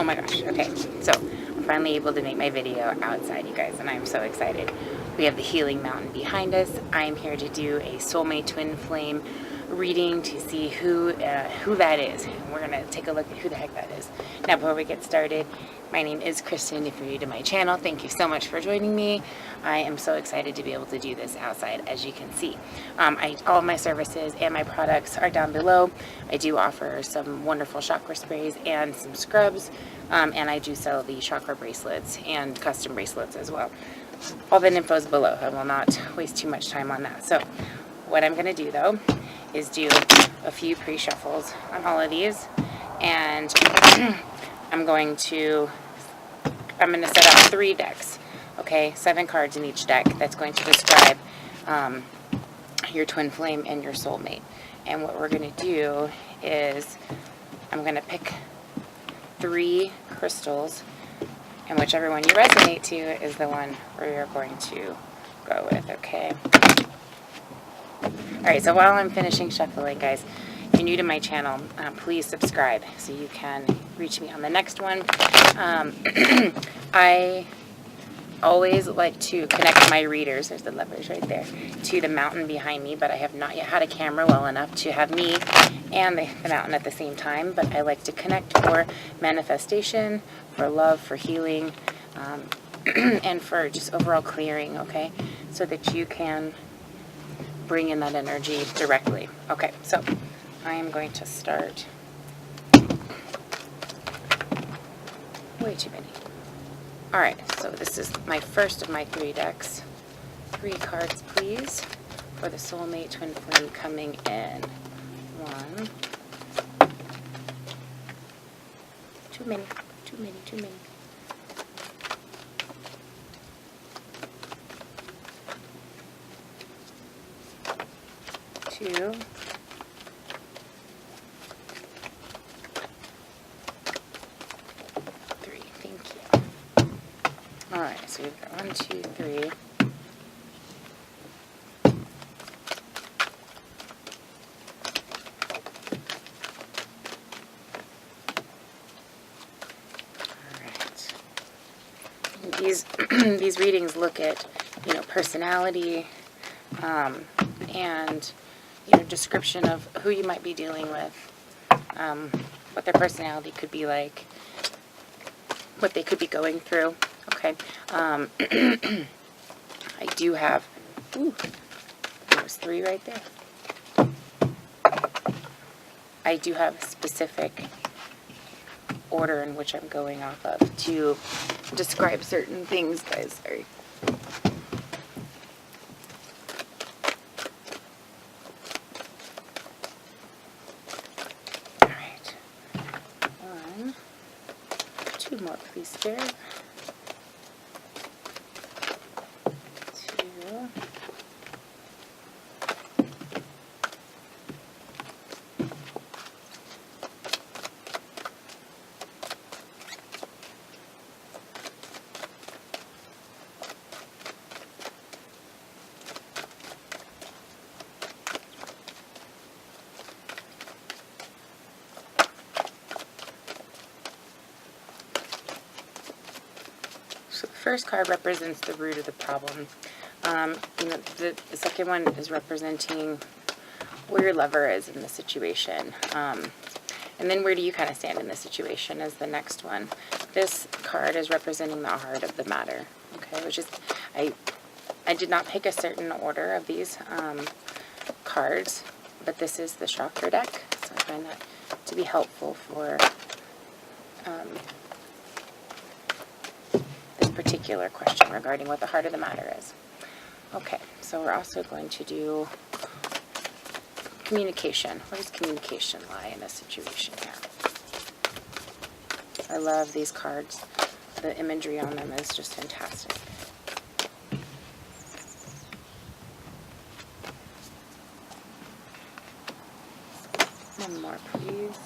Oh my gosh. Okay, so I'm finally able to make my video outside, you guys, and I'm so excited. We have the healing mountain behind us. I'm here to do a soulmate twin flame reading to see who that is. And we're gonna take a look at who the heck that is. Now, before we get started, my name is Kristen. If you're new to my channel, thank you so much for joining me. I am so excited to be able to do this outside, as you can see. All of my services and my products are down below. I do offer some wonderful chakra sprays and some scrubs, and I do sell the chakra bracelets and custom bracelets as well. All the info is below. I will not waste too much time on that. So what I'm going to do, though, is do a few pre-shuffles on all of these, and I'm going to set up 3 decks, okay? 7 cards in each deck that's going to describe your twin flame and your soulmate. And what we're going to do is I'm going to pick 3 crystals, and whichever one you resonate to is the one where you're going to go with, okay? Alright, so while I'm finishing shuffling, guys, if you're new to my channel, please subscribe so you can reach me on the next one. I always like to connect my readers, there's the levers right there, to the mountain behind me, but I have not yet had a camera well enough to have me and the mountain at the same time. But I like to connect for manifestation, for love, for healing, and for just overall clearing, okay? So that you can bring in that energy directly. Okay, so I am going to start. Way too many. Alright, so this is my first of my 3 decks. 3 cards, please, for the soulmate twin flame coming in. 1. Too many. 2. 3. Thank you. Alright, so we've got 1, 2, 3. Alright. These readings look at, personality, and description of who you might be dealing with, what their personality could be like, what they could be going through. Okay. I do have, there was 3 right there. I do have a specific order in which I'm going off of to describe certain things, guys. Sorry. Alright. 1, 2 more, please, spare. 2. So the first card represents the root of the problem. The second one is representing where your lover is in the situation. And then where do you kind of stand in the situation is the next one. This card is representing the heart of the matter. Okay, which is, I did not pick a certain order of these cards, but this is the chakra deck. So I find that to be helpful for particular question regarding what the heart of the matter is. Okay, so we're also going to do communication. Where does communication lie in this situation here? I love these cards. The imagery on them is just fantastic. One more, please.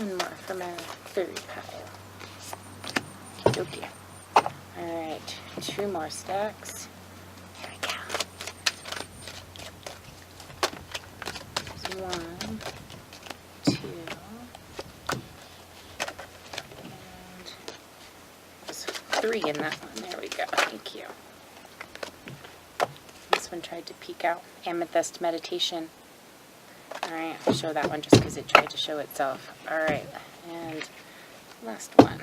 one more from our third pile. Okay. Alright, 2 more stacks. Here we go. There's 1, 2, and there's 3 in that one. There we go. Thank you. This one tried to peek out. Amethyst Meditation. Alright, I'll show that one just because it tried to show itself. Alright, and last one.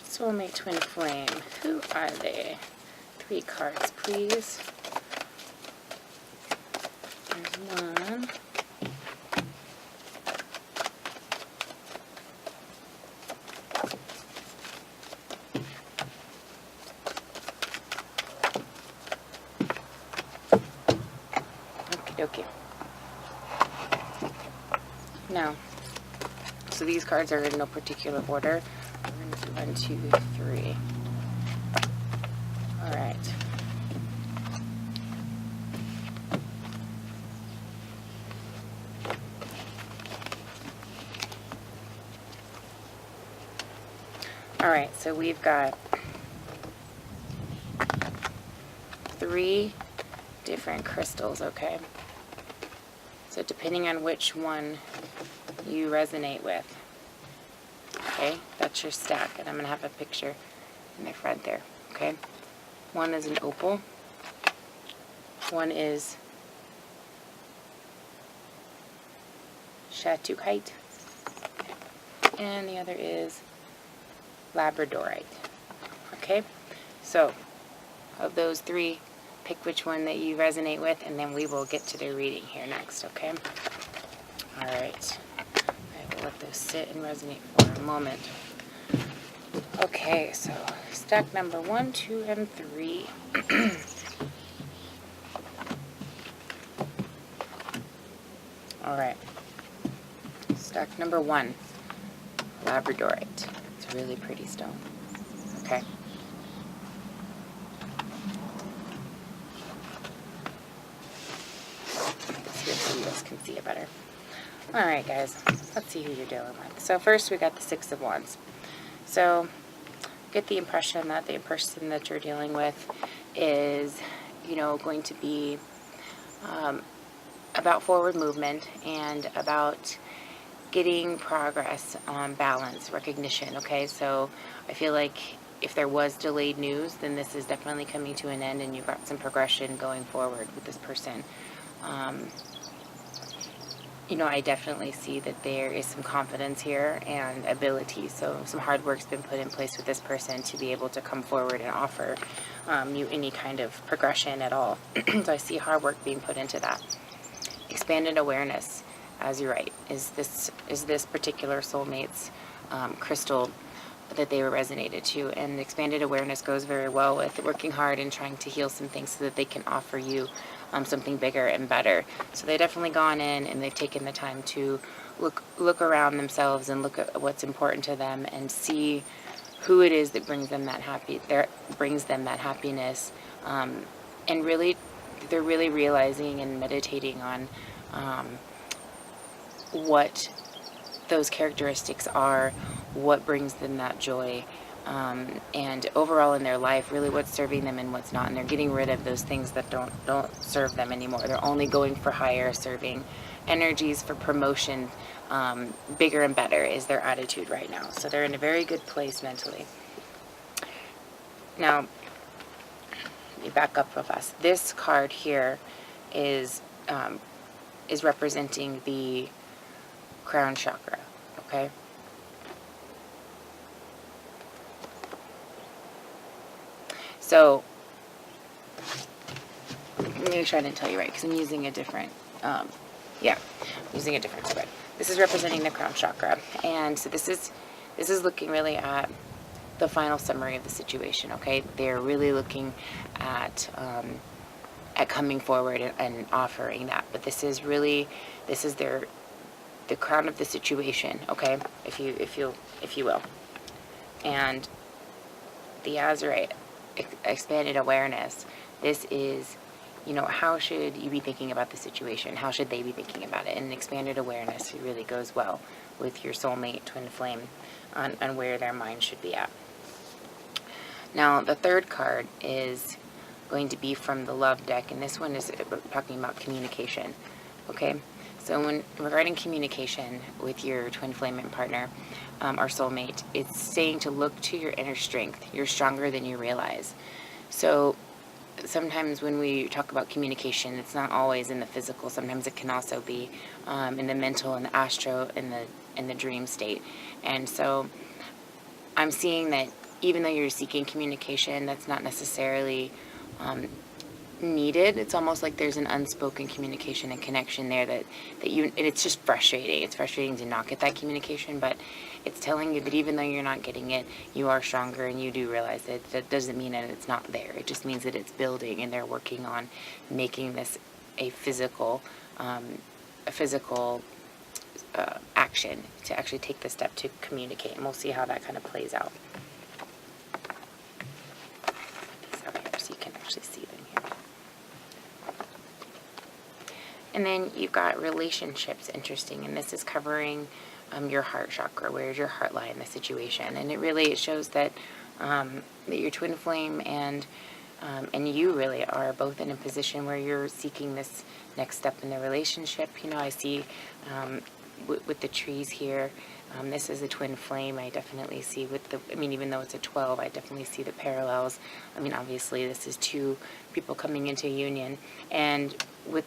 Soulmate Twin Flame. Who are they? 3 cards, please. There's 1. Okay. Now, so these cards are in no particular order. 1, 2, 3. All right. All right, so we've got 3 different crystals, okay? So depending on which one you resonate with, okay, that's your stack, and I'm going to have a picture in the front there, okay? One is an opal, one is chatukite, and the other is labradorite, okay? So, of those 3, pick which one that you resonate with, and then we will get to the reading here next, okay? Alright. I will let those sit and resonate for a moment. Okay, so stack number 1, 2, and 3. Alright. Stack number 1, labradorite. It's a really pretty stone. Okay. So you guys can see it better. Alright guys, let's see who you're dealing with. So first we got the 6 of Wands. So get the impression that the person that you're dealing with is, you know, going to be about forward movement and about getting progress, balance, recognition, okay? So I feel like if there was delayed news, then this is definitely coming to an end and you've got some progression going forward with this person. You know, I definitely see that there is some confidence here and ability. So some hard work's been put in place with this person to be able to come forward and offer you any kind of progression at all. So I see hard work being put into that. Expanded awareness, as you're right, is this particular soulmate's crystal that they were resonated to, and expanded awareness goes very well with working hard and trying to heal some things so that they can offer you something bigger and better. So they've definitely gone in and they've taken the time to look around themselves and look at what's important to them and see who it is that brings them that happiness, and really they're really realizing and meditating on what those characteristics are, what brings them that joy, and overall in their life, really what's serving them and what's not. And they're getting rid of those things that don't serve them anymore. They're only going for higher serving energies, for promotion. Bigger and better is their attitude right now. So they're in a very good place mentally. Now, let me back up real fast. This card here is representing the crown chakra, okay? So, let me make sure I didn't tell you right, because I'm using a different, I'm using a different spread. This is representing the crown chakra, and so this is looking really at the final summary of the situation, okay? They're really looking at coming forward and offering that, but this is the crown of the situation, okay? If you will. And the Azurite, expanded awareness, this is you know, how should you be thinking about the situation? How should they be thinking about it? And expanded awareness really goes well with your soulmate twin flame on where their mind should be at. Now, the third card is going to be from the Love deck, and this one is talking about communication, okay? So when regarding communication with your twin flame partner or soulmate, it's saying to look to your inner strength. You're stronger than you realize. So sometimes when we talk about communication, it's not always in the physical. Sometimes it can also be in the mental and the astro in the dream state. And so I'm seeing that even though you're seeking communication, that's not necessarily needed. It's almost like there's an unspoken communication and connection there that you, and it's just frustrating. It's frustrating to not get that communication, but it's telling you that even though you're not getting it, you are stronger, and you do realize that that doesn't mean that it's not there. It just means that it's building, and they're working on making this a physical action to actually take the step to communicate, and we'll see how that kind of plays out. So you can actually see them here. And then you've got relationships, interesting, and this is covering your heart chakra. Where does your heart lie in the situation? And it shows that that your twin flame and you really are both in a position where you're seeking this next step in the relationship. You know, I see with the trees here, this is a twin flame. I definitely see with the, I mean, even though it's a 12, I definitely see the parallels. I mean, obviously this is two people coming into union, and with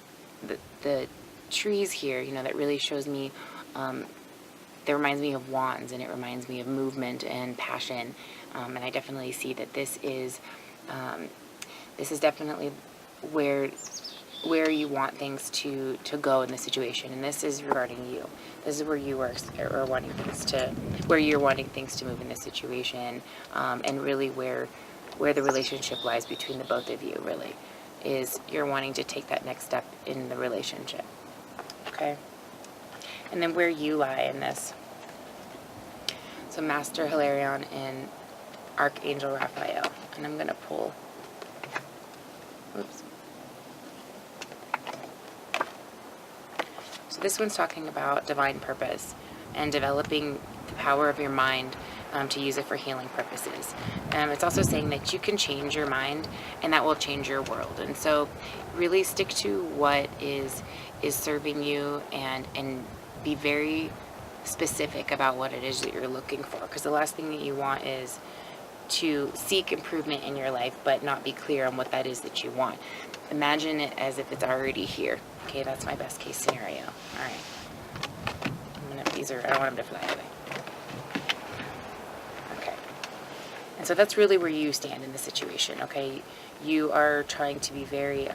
the trees here, you know, that really shows me, that reminds me of wands, and it reminds me of movement and passion, and I definitely see that this is definitely where you want things to go in the situation, and this is regarding you. This is where you are wanting things to, where you're wanting things to move in this situation, and really where the relationship lies between the both of you. Really, is you're wanting to take that next step in the relationship. Okay, and then where you lie in this. So Master Hilarion and Archangel Raphael, and I'm gonna pull. Oops. So this one's talking about divine purpose and developing the power of your mind to use it for healing purposes. It's also saying that you can change your mind, and that will change your world. And so really stick to what is serving you, and be very specific about what it is that you're looking for, because the last thing that you want is to seek improvement in your life but not be clear on what that is that you want. Imagine it as if it's already here. Okay, that's my best case scenario. All right, I don't want them to fly away. Okay, and so that's really where you stand in the situation. Okay, you are trying to be very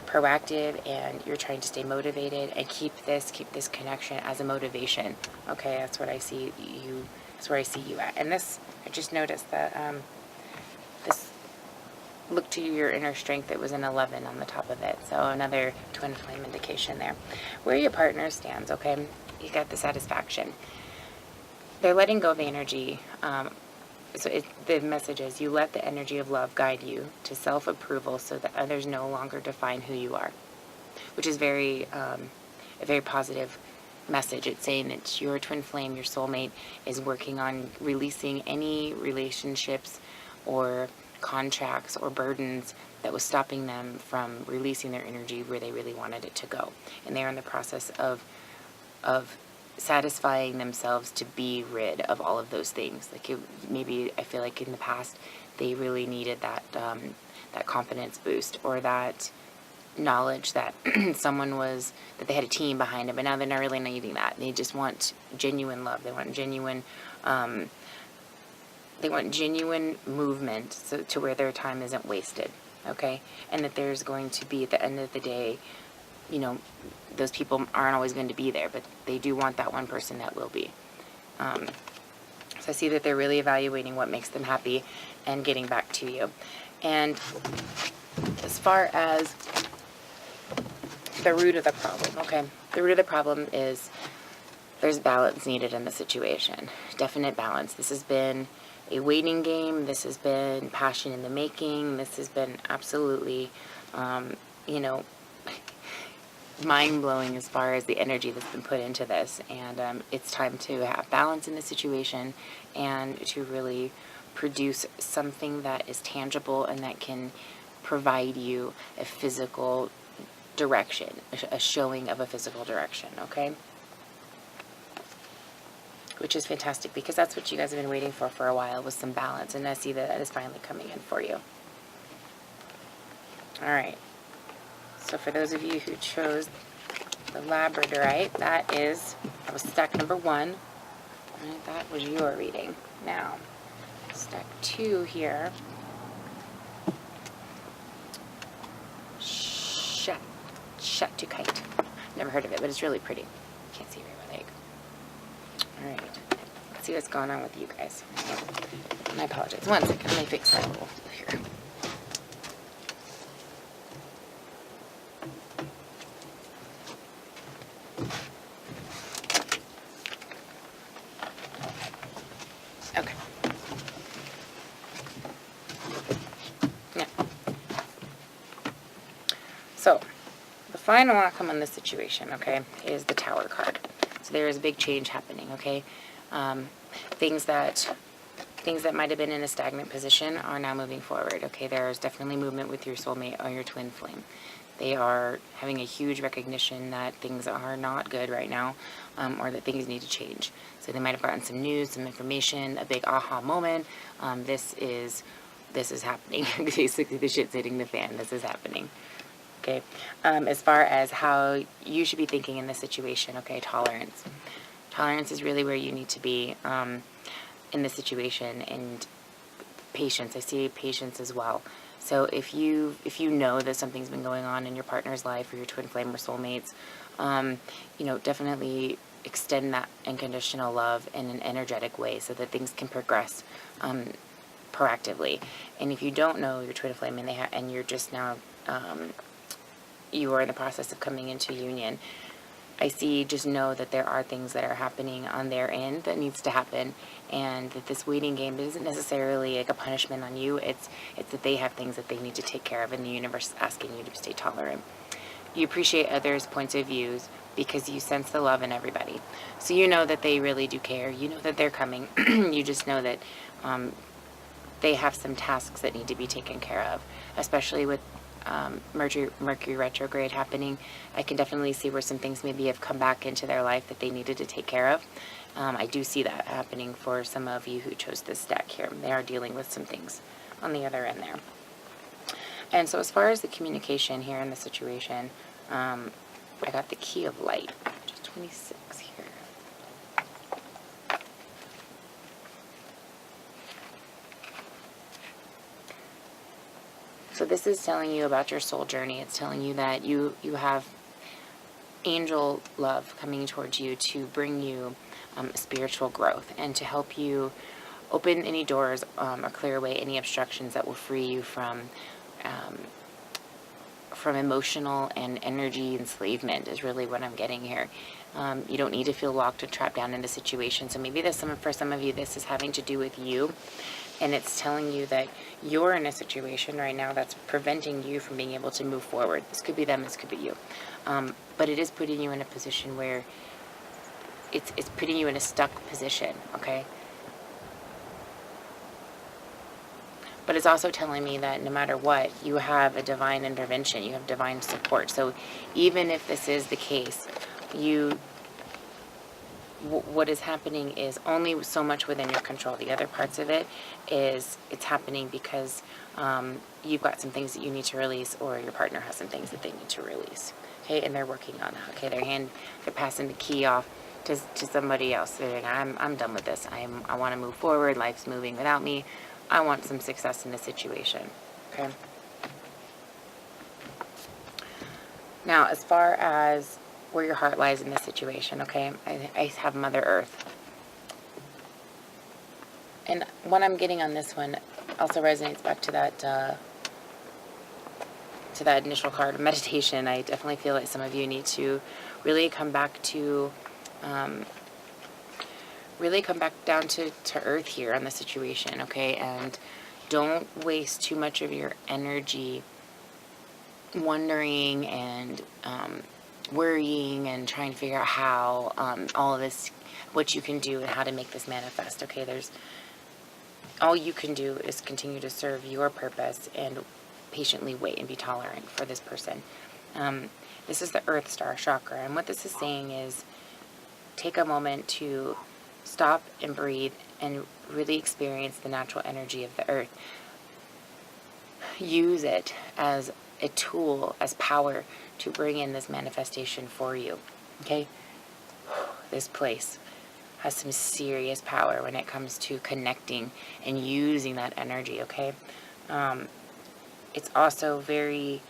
proactive, and you're trying to stay motivated and keep this connection as a motivation. Okay, that's what I see you. That's where I see you at. And this, I just noticed that this look to your inner strength. It was an 11 on the top of it, so another twin flame indication there. Where your partner stands. Okay, you got the satisfaction. They're letting go of the energy. The message is you let the energy of love guide you to self-approval so that others no longer define who you are, which is a very positive message. It's saying that your twin flame, your soulmate, is working on releasing any relationships or contracts or burdens that was stopping them from releasing their energy where they really wanted it to go. And they're in the process of satisfying themselves to be rid of all of those things. Like maybe I feel like in the past they really needed that confidence boost, or that knowledge that that they had a team behind them, but now they're not really needing that. They just want genuine love. They want genuine movement, so to where their time isn't wasted. Okay, and that there's going to be, at the end of the day, you know, those people aren't always going to be there, but they do want that one person that will be. So I see that they're really evaluating what makes them happy and getting back to you. And as far as the root of the problem, okay, the root of the problem is there's balance needed in the situation. Definite balance. This has been a waiting game. This has been passion in the making. This has been absolutely you know, mind-blowing as far as the energy that's been put into this. And it's time to have balance in the situation and to really produce something that is tangible and that can provide you a physical direction, a showing of a physical direction, okay? Which is fantastic, because that's what you guys have been waiting for a while, was some balance, and I see that that is finally coming in for you. All right. So for those of you who chose the Labradorite, that was stack number 1. Right, that was your reading. Now, stack 2 here. Shatukite. Never heard of it, but it's really pretty. Can't see very well. Alright. Let's see what's going on with you guys. And I apologize. One second. Let me fix that little here. Okay. Now, so the final outcome on this situation, okay, is the Tower card. So there is a big change happening, okay? Things that might have been in a stagnant position are now moving forward, okay? There's definitely movement with your soulmate or your twin flame. They are having a huge recognition that things are not good right now, or that things need to change. So they might have gotten some news, some information, a big aha moment. This is happening. Basically, the shit's hitting the fan. This is happening. Okay. As far as how you should be thinking in this situation, okay, tolerance. Tolerance is really where you need to be in this situation, and patience. I see patience as well. So if you know that something's been going on in your partner's life or your twin flame or soulmates, you know, definitely extend that unconditional love in an energetic way so that things can progress proactively. And if you don't know your twin flame and you're just now you are in the process of coming into union, I see, just know that there are things that are happening on their end that needs to happen, and that this waiting game isn't necessarily like a punishment on you. It's that they have things that they need to take care of, and the universe is asking you to stay tolerant. You appreciate others' points of views because you sense the love in everybody. So you know that they really do care. You know that they're coming. You just know that they have some tasks that need to be taken care of, especially with Mercury retrograde happening. I can definitely see where some things maybe have come back into their life that they needed to take care of. I do see that happening for some of you who chose this deck here. They are dealing with some things on the other end there. And so as far as the communication here in the situation, I got the Key of Light, which is 26 here. So this is telling you about your soul journey. It's telling you that you have angel love coming towards you to bring you spiritual growth and to help you open any doors or clear away any obstructions that will free you from emotional and energy enslavement is really what I'm getting here. You don't need to feel locked or trapped down in the situation. So maybe for some of you, this is having to do with you. And it's telling you that you're in a situation right now that's preventing you from being able to move forward. This could be them, this could be you. But it is putting you in a position where it's putting you in a stuck position, okay? But it's also telling me that no matter what, you have a divine intervention, you have divine support. So even if this is the case, what is happening is only so much within your control. The other parts of it it's happening because you've got some things that you need to release, or your partner has some things that they need to release. Okay, and they're working on that. Okay, they're passing the key off to somebody else. They're like, I'm done with this. I want to move forward. Life's moving without me. I want some success in this situation. Okay. Now, as far as where your heart lies in this situation, okay, I have Mother Earth. And what I'm getting on this one also resonates back to that initial card of meditation. I definitely feel like some of you need to really come back to, really come back down to earth here on the situation, okay? And don't waste too much of your energy wondering and worrying and trying to figure out how all of this, what you can do and how to make this manifest. Okay, all you can do is continue to serve your purpose and patiently wait and be tolerant for this person. This is the Earth Star chakra, and what this is saying is take a moment to stop and breathe and really experience the natural energy of the earth. Use it as a tool, as power to bring in this manifestation for you. Okay? This place has some serious power when it comes to connecting and using that energy, okay? It's also very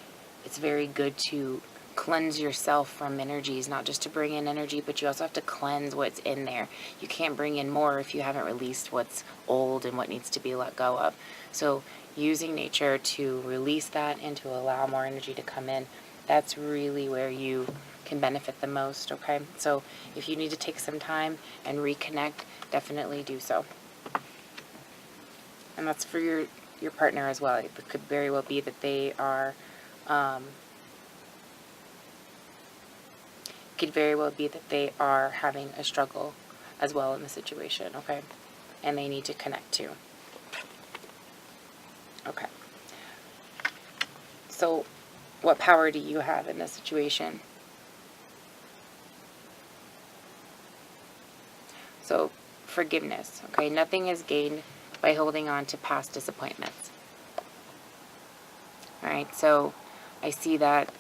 good to cleanse yourself from energies, not just to bring in energy, but you also have to cleanse what's in there. You can't bring in more if you haven't released what's old and what needs to be let go of. So using nature to release that and to allow more energy to come in, that's really where you can benefit the most, okay? So if you need to take some time and reconnect, definitely do so. And that's for your partner as well. It could very well be that they are having a struggle as well in the situation, okay? And they need to connect too. Okay. So what power do you have in this situation? So forgiveness, okay? Nothing is gained by holding on to past disappointments. All right, so I see that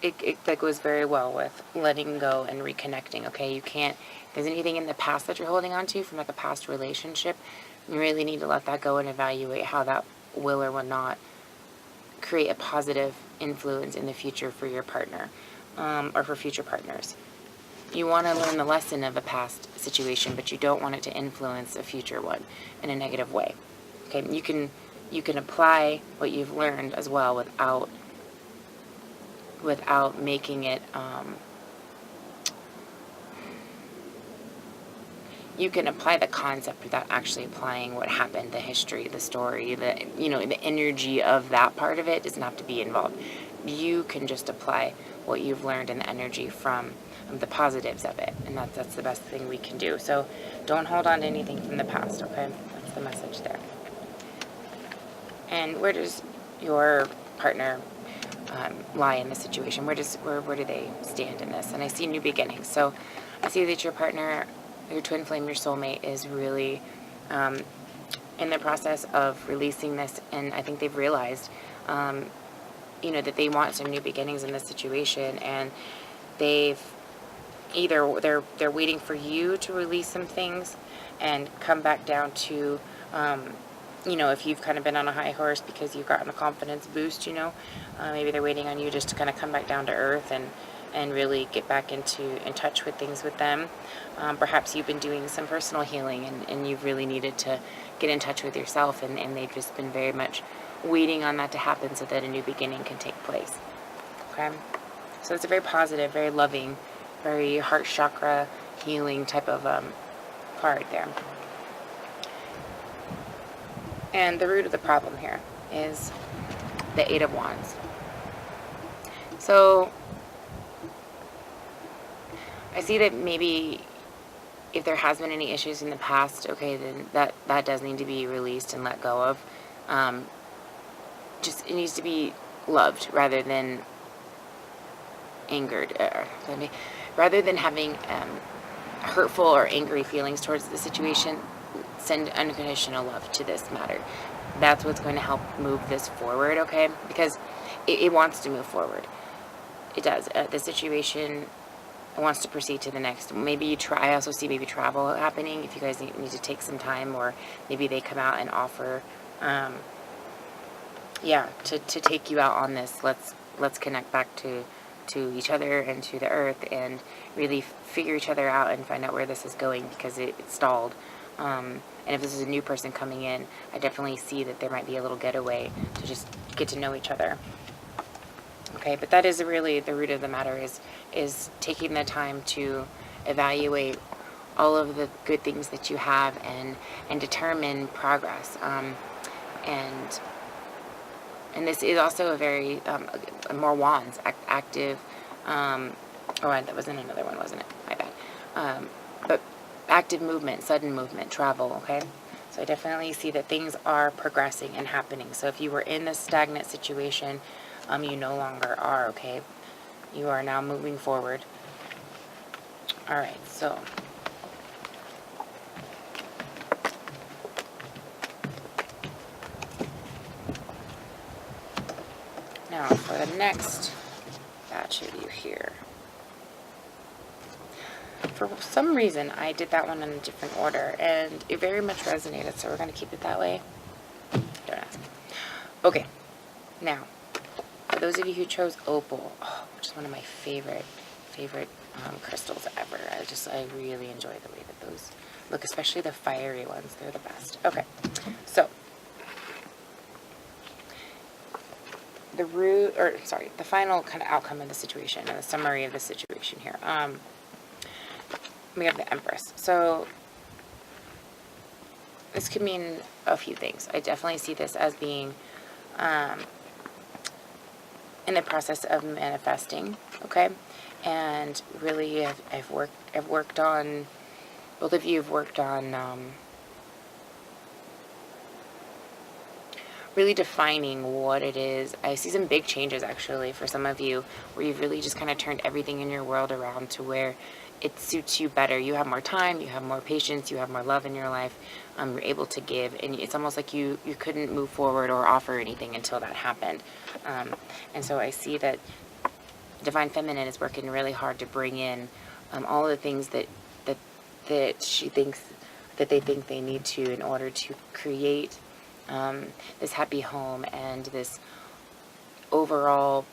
it goes very well with letting go and reconnecting, okay? You can't, if there's anything in the past that you're holding on to from like a past relationship, you really need to let that go and evaluate how that will or will not create a positive influence in the future for your partner, or for future partners. You want to learn the lesson of a past situation, but you don't want it to influence a future one in a negative way. Okay, you can apply what you've learned as well without making it. You can apply the concept without actually applying what happened, the history, the story, the energy of that part of it doesn't have to be involved. You can just apply what you've learned and the energy from the positives of it, and that's the best thing we can do. So don't hold on to anything from the past, okay? That's the message there. And where does your partner lie in this situation? Where do they stand in this? And I see new beginnings. So I see that your partner, your twin flame, your soulmate, is really in the process of releasing this, and I think they've realized, that they want some new beginnings in this situation, and they've either they're waiting for you to release some things and come back down to, if you've kind of been on a high horse because you've gotten a confidence boost, maybe they're waiting on you just to kind of come back down to earth and really get back in touch with things with them. Perhaps you've been doing some personal healing and you've really needed to get in touch with yourself, and they've just been very much waiting on that to happen so that a new beginning can take place. Okay? So it's a very positive, very loving, very heart chakra healing type of card there. And the root of the problem here is the Eight of Wands. So I see that maybe if there has been any issues in the past, okay, then that does need to be released and let go of. It needs to be loved rather than angered. Rather than having hurtful or angry feelings towards the situation, send unconditional love to this matter. That's what's going to help move this forward, okay? Because it wants to move forward. It does. The situation wants to proceed to the next. Maybe I also see maybe travel happening if you guys need to take some time, or maybe they come out and offer, to take you out on this. Let's connect back to each other and to the earth and really figure each other out and find out where this is going, because it stalled. And if this is a new person coming in, I definitely see that there might be a little getaway to just get to know each other. Okay, but that is really the root of the matter, is taking the time to evaluate all of the good things that you have and determine progress, and And this is also a very, more wands, active, oh, that wasn't another one, wasn't it? My bad. But active movement, sudden movement, travel, okay? So I definitely see that things are progressing and happening. So if you were in this stagnant situation, you no longer are, okay? You are now moving forward. All right, so now for the next batch of you here. For some reason, I did that one in a different order, and it very much resonated, so we're going to keep it that way. Don't ask. Okay, now, for those of you who chose opal, which is one of my favorite crystals ever. I really enjoy the way that those look, especially the fiery ones. They're the best. Okay, so the final kind of outcome of the situation, and the summary of the situation here. We have the Empress. So this could mean a few things. I definitely see this as being in the process of manifesting, okay? And really, I've worked on, both of you have worked on really defining what it is. I see some big changes, actually, for some of you, where you've really just kind of turned everything in your world around to where it suits you better. You have more time, you have more patience, you have more love in your life, you're able to give, and it's almost like you couldn't move forward or offer anything until that happened. And so I see that Divine Feminine is working really hard to bring in all the things that she thinks that they think they need to in order to create this happy home and this overall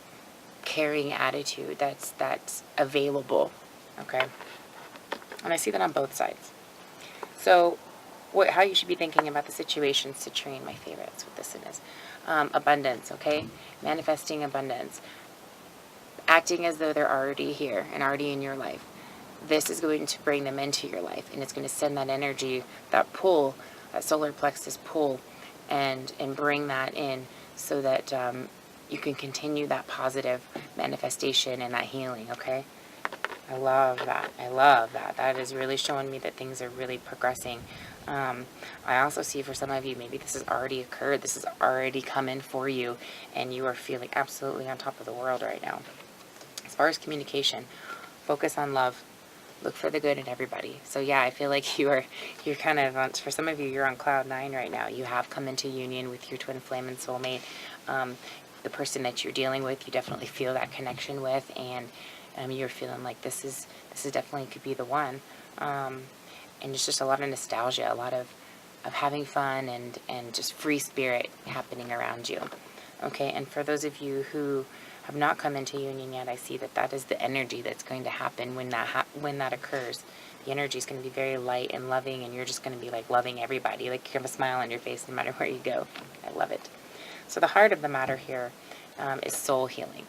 caring attitude that's available. Okay, and I see that on both sides. So how you should be thinking about the situation, citrine, my favorite, that's what this is. Abundance, okay? Manifesting abundance. Acting as though they're already here and already in your life. This is going to bring them into your life, and it's going to send that energy, that pull, that solar plexus pull, and bring that in so that you can continue that positive manifestation and that healing, okay? I love that. I love that. That is really showing me that things are really progressing. I also see for some of you, maybe this has already occurred. This has already come in for you, and you are feeling absolutely on top of the world right now. As far as communication, focus on love. Look for the good in everybody. So yeah, I feel like you're kind of on, for some of you, you're on cloud 9 right now. You have come into union with your twin flame and soulmate. The person that you're dealing with, you definitely feel that connection with, and you're feeling like this is definitely could be the one. And it's just a lot of nostalgia, a lot of having fun and just free spirit happening around you. Okay, and for those of you who have not come into union yet, I see that is the energy that's going to happen when that occurs. The energy is going to be very light and loving, and you're just going to be like loving everybody. Like you have a smile on your face no matter where you go. I love it. So the heart of the matter here is soul healing.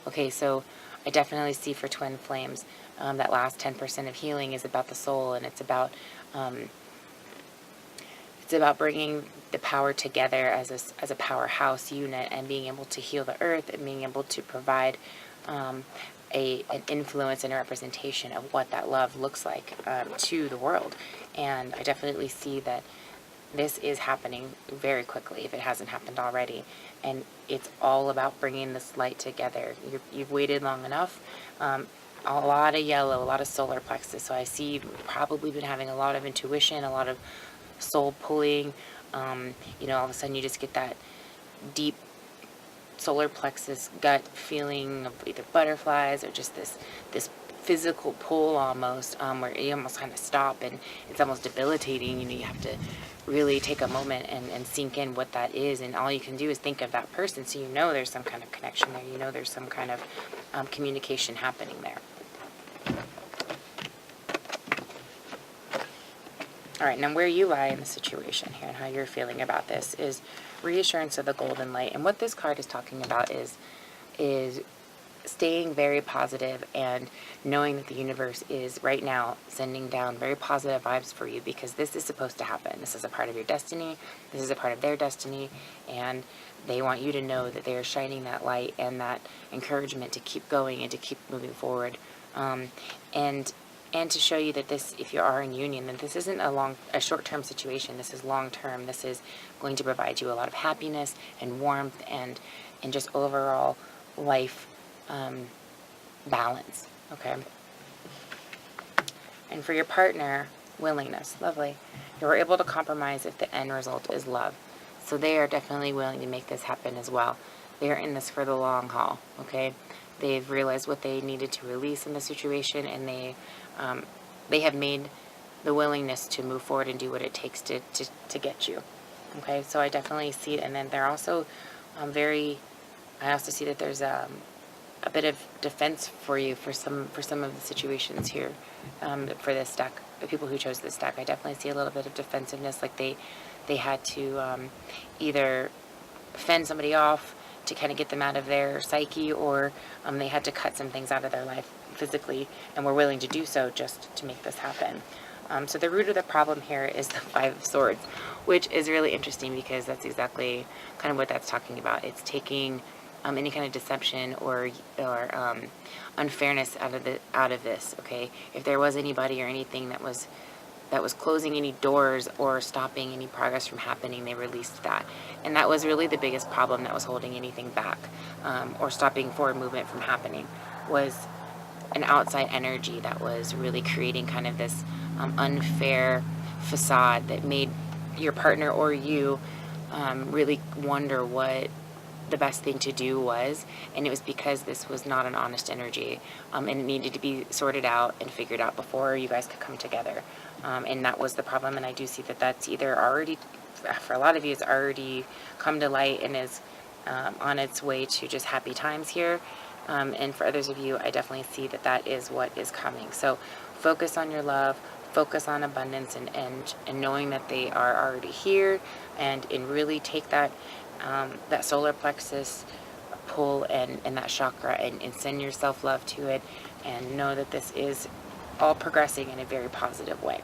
Okay, so I definitely see for twin flames that last 10% of healing is about the soul, and it's about bringing the power together as a powerhouse unit and being able to heal the earth and being able to provide an influence and a representation of what that love looks like to the world. And I definitely see that this is happening very quickly if it hasn't happened already. And it's all about bringing this light together. You've waited long enough. A lot of yellow, a lot of solar plexus. So I see you've probably been having a lot of intuition, a lot of soul pulling. All of a sudden you just get that deep solar plexus gut feeling of either butterflies or just this physical pull almost, where you almost kind of stop and it's almost debilitating. You have to really take a moment and sink in what that is, and all you can do is think of that person, so there's some kind of connection there, there's some kind of communication happening there. All right, now where you lie in the situation here and how you're feeling about this is reassurance of the golden light. And what this card is talking about is staying very positive and knowing that the universe is right now sending down very positive vibes for you, because this is supposed to happen. This is a part of your destiny. This is a part of their destiny. And they want you to know that they are shining that light and that encouragement to keep going and to keep moving forward. And to show you that this, if you are in union, then this isn't a short-term situation. This is long-term. This is going to provide you a lot of happiness and warmth and just overall life balance. Okay. And for your partner, willingness. Lovely. You were able to compromise if the end result is love. So they are definitely willing to make this happen as well. They are in this for the long haul. Okay. They've realized what they needed to release in the situation, and they have made the willingness to move forward and do what it takes to get you. Okay, so I definitely see it. And then they're also I also see that there's a bit of defense for you for some of the situations here for this deck. The people who chose this deck, I definitely see a little bit of defensiveness, like they had to either fend somebody off to kind of get them out of their psyche, or they had to cut some things out of their life physically and were willing to do so just to make this happen. So the root of the problem here is the Five of Swords, which is really interesting because that's exactly kind of what that's talking about. It's taking any kind of deception or unfairness out of this. Okay, if there was anybody or anything that was closing any doors or stopping any progress from happening, they released that. And that was really the biggest problem that was holding anything back or stopping forward movement from happening, was an outside energy that was really creating kind of this unfair facade that made your partner or you really wonder what the best thing to do was. And it was because this was not an honest energy, and it needed to be sorted out and figured out before you guys could come together. And that was the problem. And I do see that that's either already, for a lot of you, it's already come to light and is on its way to just happy times here. And for others of you, I definitely see that that is what is coming. So focus on your love, focus on abundance, and knowing that they are already here, and really take that solar plexus pull and that chakra and send your self-love to it, and know that this is all progressing in a very positive way.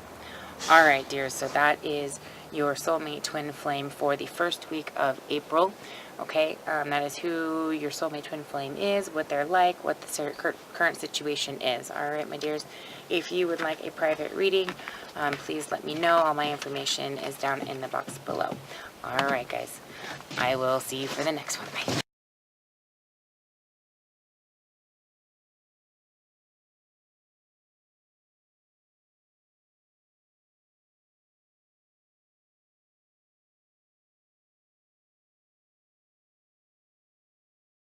All right, dears, so that is your soulmate twin flame for the first week of April. Okay, that is who your soulmate twin flame is, what they're like, what the current situation is. All right, my dears, if you would like a private reading, please let me know. All my information is down in the box below. All right, guys, I will see you for the next one. Bye.